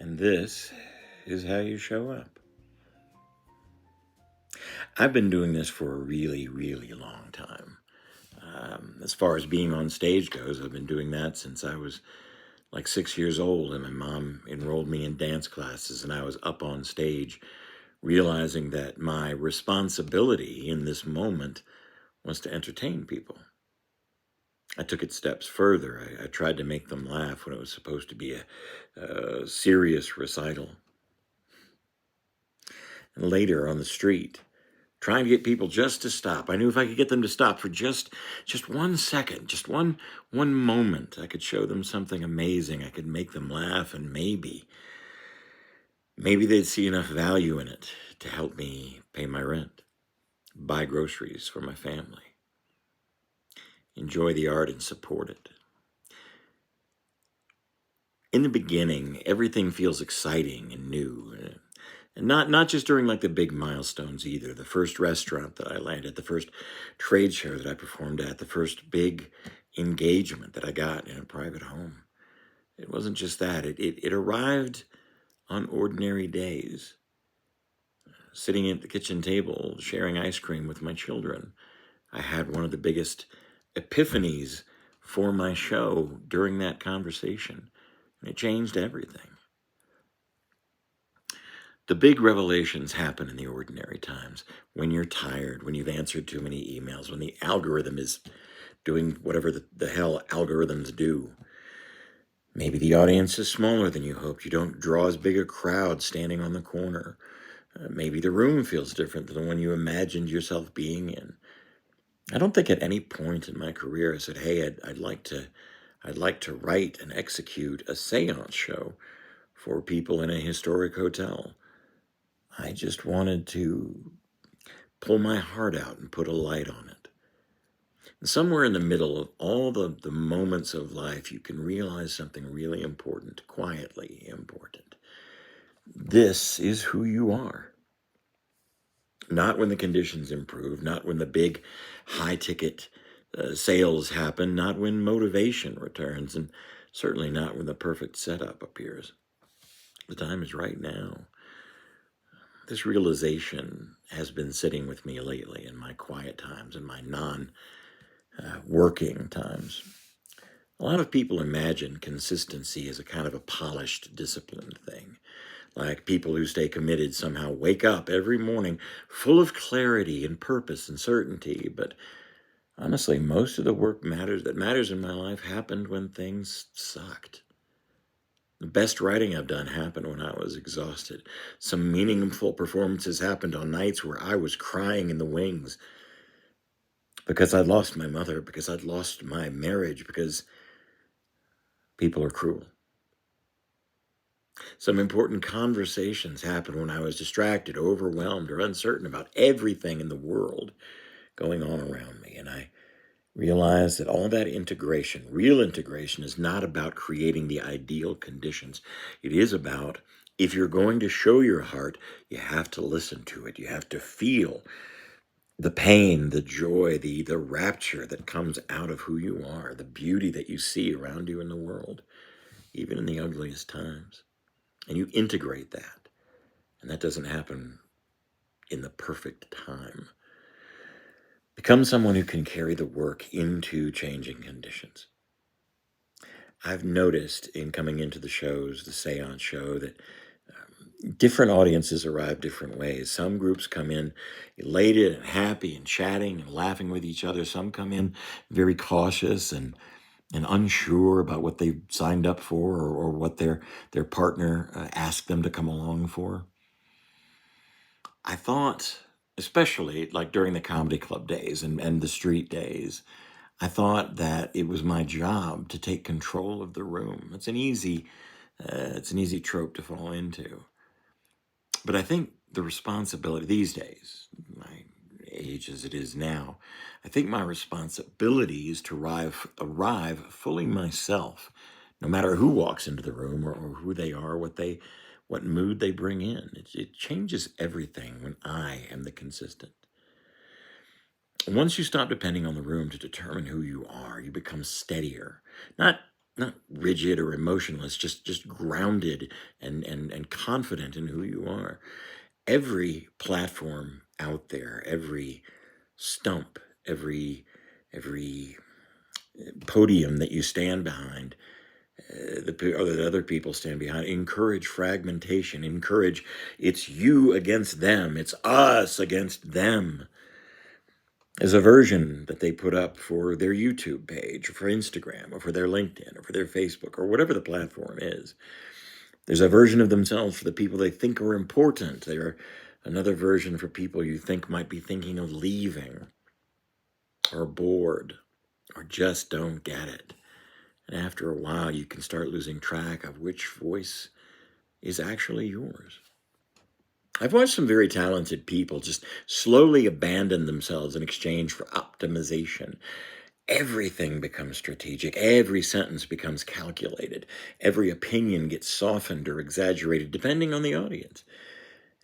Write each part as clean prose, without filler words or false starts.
and this is how you show up. I've been doing this for a really, really long time. As far as being on stage goes, I've been doing that since I was like 6 years old, and my mom enrolled me in dance classes, and I was up on stage realizing that my responsibility in this moment was to entertain people. I took it steps further. I tried to make them laugh when it was supposed to be a serious recital. And later on the street, trying to get people just to stop. I knew if I could get them to stop for just 1 second, just one moment, I could show them something amazing. I could make them laugh, and maybe they'd see enough value in it to help me pay my rent, buy groceries for my family, enjoy the art and support it. In the beginning, everything feels exciting and new. And not just during like the big milestones either. The first restaurant that I landed, the first trade show that I performed at, the first big engagement that I got in a private home. It wasn't just that. It arrived on ordinary days. Sitting at the kitchen table, sharing ice cream with my children. I had one of the biggest epiphanies for my show during that conversation. And it changed everything. The big revelations happen in the ordinary times, when you're tired, when you've answered too many emails, when the algorithm is doing whatever the hell algorithms do. Maybe the audience is smaller than you hoped. You don't draw as big a crowd standing on the corner. Maybe the room feels different than the one you imagined yourself being in. I don't think at any point in my career I said, hey, I'd like to write and execute a seance show for people in a historic hotel. I just wanted to pull my heart out and put a light on it. And somewhere in the middle of all the moments of life, you can realize something really important, quietly important. This is who you are. Not when the conditions improve, not when the big high-ticket sales happen, not when motivation returns, and certainly not when the perfect setup appears. The time is right now. This realization has been sitting with me lately in my quiet times and my non-working times. A lot of people imagine consistency as a kind of a polished, disciplined thing. Like people who stay committed somehow wake up every morning full of clarity and purpose and certainty. But honestly, most of the work that matters in my life happened when things sucked. The best writing I've done happened when I was exhausted. Some meaningful performances happened on nights where I was crying in the wings because I'd lost my mother, because I'd lost my marriage, because people are cruel. Some important conversations happened when I was distracted, overwhelmed, or uncertain about everything in the world going on around me. And I realized that all that integration, real integration, is not about creating the ideal conditions. It is about, if you're going to show your heart, you have to listen to it. You have to feel the pain, the joy, the rapture that comes out of who you are, the beauty that you see around you in the world, even in the ugliest times. And you integrate that. And that doesn't happen in the perfect time. Become someone who can carry the work into changing conditions. I've noticed in coming into the shows, the seance show, that different audiences arrive different ways. Some groups come in elated and happy and chatting and laughing with each other. Some come in very cautious and unsure about what they signed up for, or what their partner asked them to come along for. I thought, especially like during the comedy club days and the street days, I thought that it was my job to take control of the room. It's an easy trope to fall into. But I think the responsibility these days, my age as it is now, I think my responsibility is to arrive fully myself, no matter who walks into the room, or who they are, what mood they bring in. It changes everything when I am the consistent. Once you stop depending on the room to determine who you are, you become steadier. Not not rigid or emotionless, just grounded and confident in who you are. Every platform out there, every stump, every podium that you stand behind, or that other people stand behind, encourage fragmentation, encourage it's you against them, it's us against them. There's a version that they put up for their YouTube page, or for Instagram, or for their LinkedIn, or for their Facebook, or whatever the platform is. There's a version of themselves for the people they think are important. There's another version for people you think might be thinking of leaving, or bored, or just don't get it. And after a while, you can start losing track of which voice is actually yours. I've watched some very talented people just slowly abandon themselves in exchange for optimization. Everything becomes strategic. Every sentence becomes calculated. Every opinion gets softened or exaggerated depending on the audience.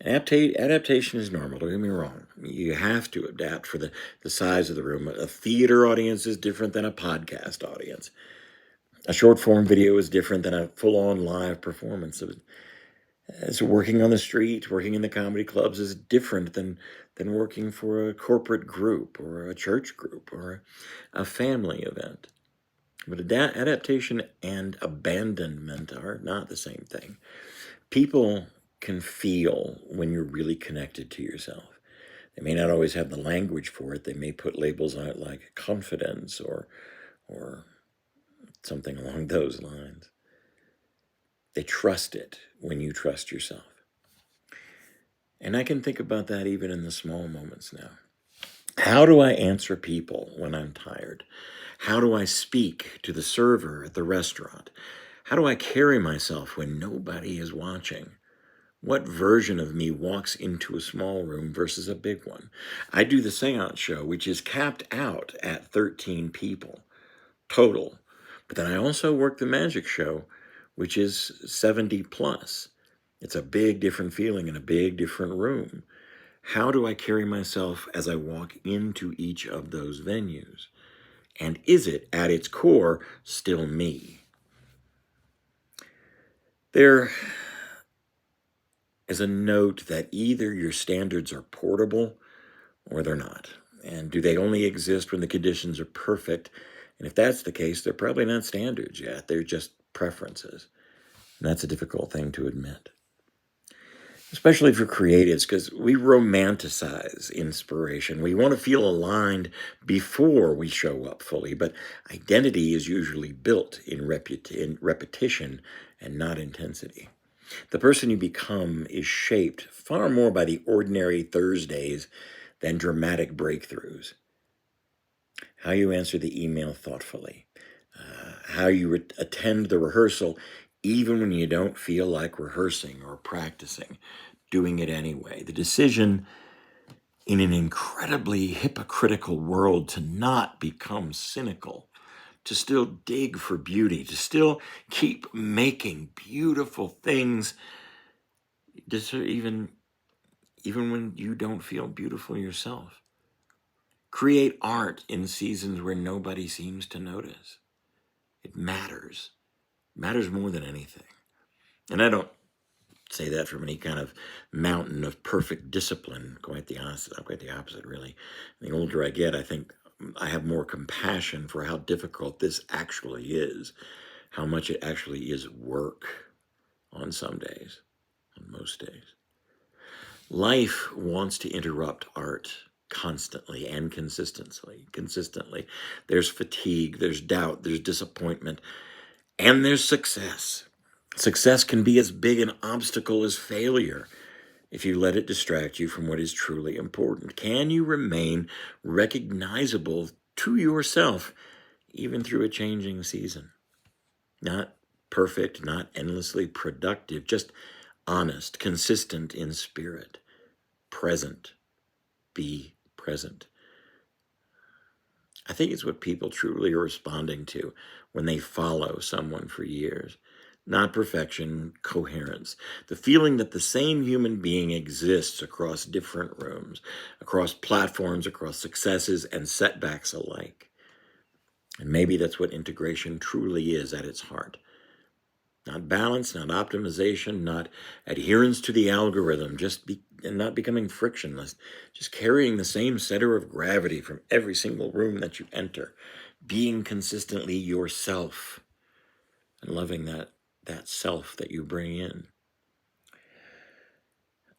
Adaptation is normal, don't get me wrong. You have to adapt for the size of the room. A theater audience is different than a podcast audience. A short form video is different than a full on live performance. So working on the street, working in the comedy clubs is different than working for a corporate group or a church group or a family event. But adaptation and abandonment are not the same thing. People can feel when you're really connected to yourself. They may not always have the language for it. They may put labels on it like confidence or something along those lines. They trust it when you trust yourself. And I can think about that even in the small moments now. How do I answer people when I'm tired? How do I speak to the server at the restaurant? How do I carry myself when nobody is watching? What version of me walks into a small room versus a big one? I do the seance show, which is capped out at 13 people total. But then I also work the magic show, which is 70 plus. It's a big different feeling in a big different room. How do I carry myself as I walk into each of those venues? And is it, at its core, still me? There is a note that either your standards are portable or they're not. And do they only exist when the conditions are perfect? And if that's the case, they're probably not standards yet. They're just preferences. And that's a difficult thing to admit, especially for creatives, because we romanticize inspiration. We want to feel aligned before we show up fully, but identity is usually built in repetition and not intensity. The person you become is shaped far more by the ordinary Thursdays than dramatic breakthroughs. How you answer the email thoughtfully, how you attend the rehearsal even when you don't feel like rehearsing or practicing, doing it anyway. The decision in an incredibly hypocritical world to not become cynical, to still dig for beauty, to still keep making beautiful things, even when you don't feel beautiful yourself. Create art in seasons where nobody seems to notice. It matters. It matters more than anything. And I don't say that from any kind of mountain of perfect discipline. Quite the opposite, really. The older I get, I think I have more compassion for how difficult this actually is, how much it actually is work on some days, on most days. Life wants to interrupt art constantly and consistently. There's fatigue, there's doubt, there's disappointment, and there's success. Success can be as big an obstacle as failure if you let it distract you from what is truly important. Can you remain recognizable to yourself even through a changing season? Not perfect, not endlessly productive, just honest, consistent in spirit, present. Be present. I think it's what people truly are responding to when they follow someone for years. Not perfection, coherence. The feeling that the same human being exists across different rooms, across platforms, across successes and setbacks alike. And maybe that's what integration truly is at its heart. Not balance, not optimization, not adherence to the algorithm, and not becoming frictionless, just carrying the same center of gravity from every single room that you enter, being consistently yourself and loving that self that you bring in.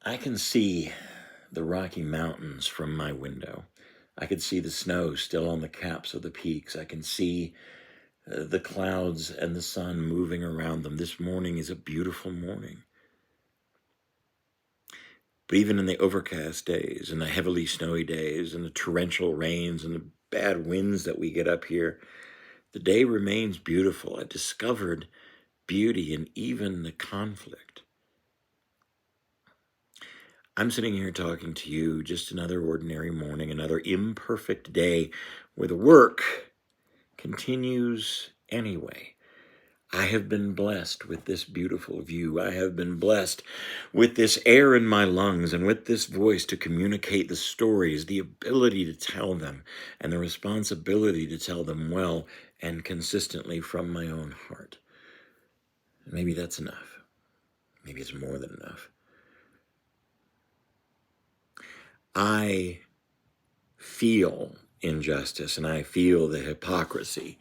I can see the Rocky Mountains from my window. I can see the snow still on the caps of the peaks. I can see the clouds and the sun moving around them. This morning is a beautiful morning. But even in the overcast days and the heavily snowy days and the torrential rains and the bad winds that we get up here, the day remains beautiful. I discovered beauty in even the conflict. I'm sitting here talking to you, just another ordinary morning, another imperfect day where the work continues anyway. I have been blessed with this beautiful view. I have been blessed with this air in my lungs and with this voice to communicate the stories, the ability to tell them, and the responsibility to tell them well and consistently from my own heart. Maybe that's enough. Maybe it's more than enough. I feel injustice and I feel the hypocrisy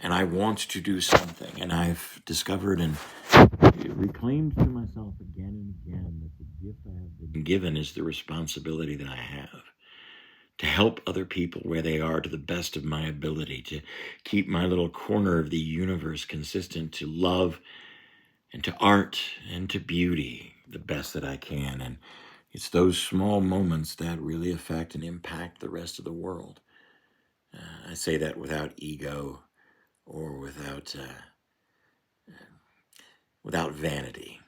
and I want to do something, and I've discovered and reclaimed to myself again and again that the gift I have been given is the responsibility that I have to help other people where they are to the best of my ability, to keep my little corner of the universe consistent, to love and to art and to beauty the best that I can. And it's those small moments that really affect and impact the rest of the world. I say that without ego or without vanity.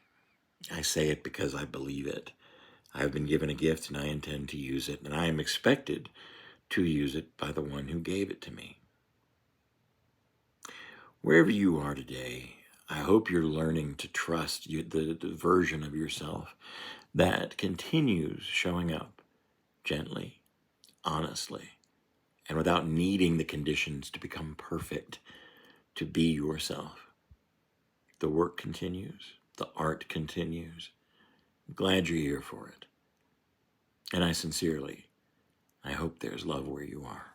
I say it because I believe it. I have been given a gift and I intend to use it, and I am expected to use it by the one who gave it to me. Wherever you are today, I hope you're learning to trust the version of yourself that continues showing up gently, honestly, and without needing the conditions to become perfect, to be yourself. The work continues. The art continues. I'm glad you're here for it. And I hope there's love where you are.